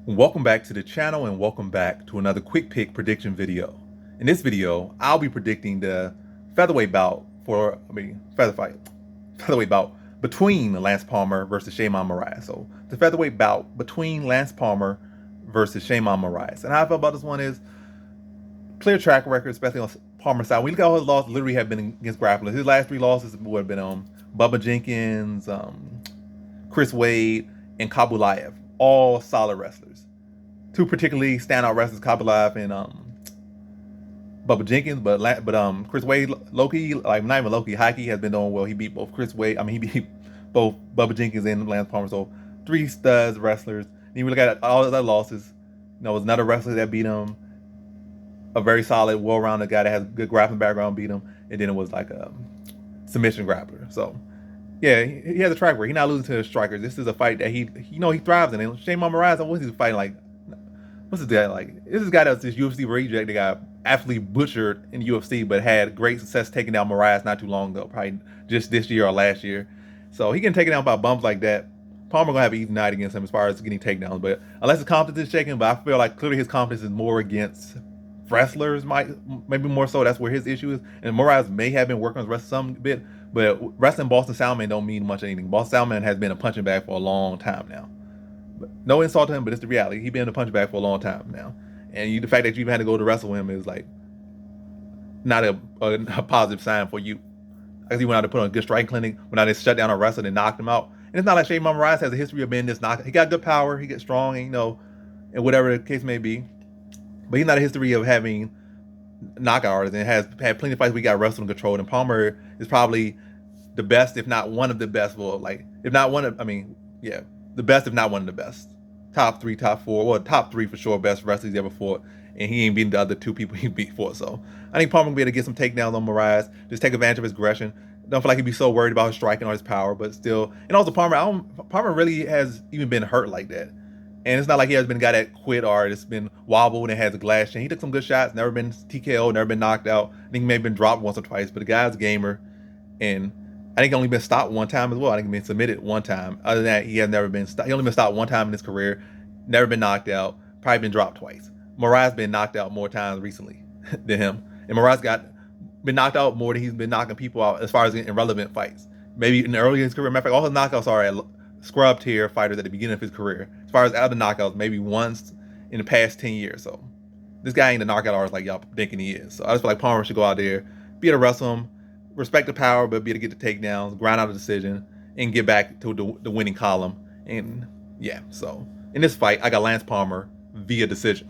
Welcome back to the channel and welcome back to another quick pick prediction video. In this video, I'll be predicting the featherweight bout featherweight bout between Lance Palmer versus Sheymon Moraes. So the featherweight bout between Lance Palmer versus Sheymon Moraes. And how I feel about this one is clear track record, especially on Palmer's side. We look at all his losses literally have been against grapplers. His last three losses would have been Bubba Jenkins, Chris Wade, and Kabulaev. All solid wrestlers. Two particularly standout wrestlers, Kabulaev and Bubba Jenkins, but Chris Wade, Loki, like not even Loki, Hockey has been doing well. He beat both Chris Wade. He beat both Bubba Jenkins and Lance Palmer. So three studs wrestlers. And you look at all of their losses. You know, it was another wrestler that beat him. A very solid, well-rounded guy that has a good grappling background beat him, and then it was like a submission grappler. So yeah, he has a track record. He's not losing to the strikers. This is a fight that he thrives in. And Sheymon Moraes, what's he fighting like? What's this guy like? This is a guy that's this UFC reject that got absolutely butchered in the UFC, but had great success taking down Moraes not too long ago, probably just this year or last year. So he can take it down by bumps like that. Palmer gonna have an easy night against him as far as getting takedowns, but unless his confidence is shaken, but I feel like clearly his confidence is more against wrestlers, maybe more so. That's where his issue is. And Moraes may have been working on his wrestling some bit, but wrestling Boston Salmon don't mean much of anything. Boston Salmon has been a punching bag for a long time now. But no insult to him, but it's the reality. He's been a punching bag for a long time now. And the fact that you even had to go to wrestle him is like not a positive sign for you. Because he went out to put on a good striking clinic, went out and shut down a wrestler and knocked him out. And it's not like Sheymon Moraes has a history of being this knock. He got good power, he gets strong, and and whatever the case may be. But he's not a history of having knockout artists, and has had plenty of fights we got wrestling controlled. And Palmer is probably the best, if not one of the best. Well, if not one of, the best, if not one of the best. Top three, top four, well, top three for sure, best wrestlers he's ever fought. And he ain't beaten the other two people he beat for. So I think Palmer will be able to get some takedowns on Moraes, just take advantage of his aggression. Don't feel like he'd be so worried about his striking or his power, but still. And also Palmer really has even been hurt like that. And it's not like he has been a guy that quit or just been wobbled and has a glass chin. He took some good shots, never been TKO, never been knocked out. I think he may have been dropped once or twice, but the guy's a gamer. And I think he only been stopped one time as well. I think he's been submitted one time. Other than that, he has never been stopped. He only been stopped one time in his career, never been knocked out, probably been dropped twice. Moraes been knocked out more times recently than him. And Moraes been knocked out more than he's been knocking people out as far as in relevant fights. Maybe in the early in his career. Matter of fact, all his knockouts are at scrub tier fighters at the beginning of his career. As far as other knockouts, maybe once in the past 10 years. So this guy ain't a knockout artist like y'all thinking he is. So I just feel like Palmer should go out there, be able to wrestle him, respect the power, but be able to get the takedowns, grind out a decision, and get back to the winning column. And yeah, so in this fight, I got Lance Palmer via decision.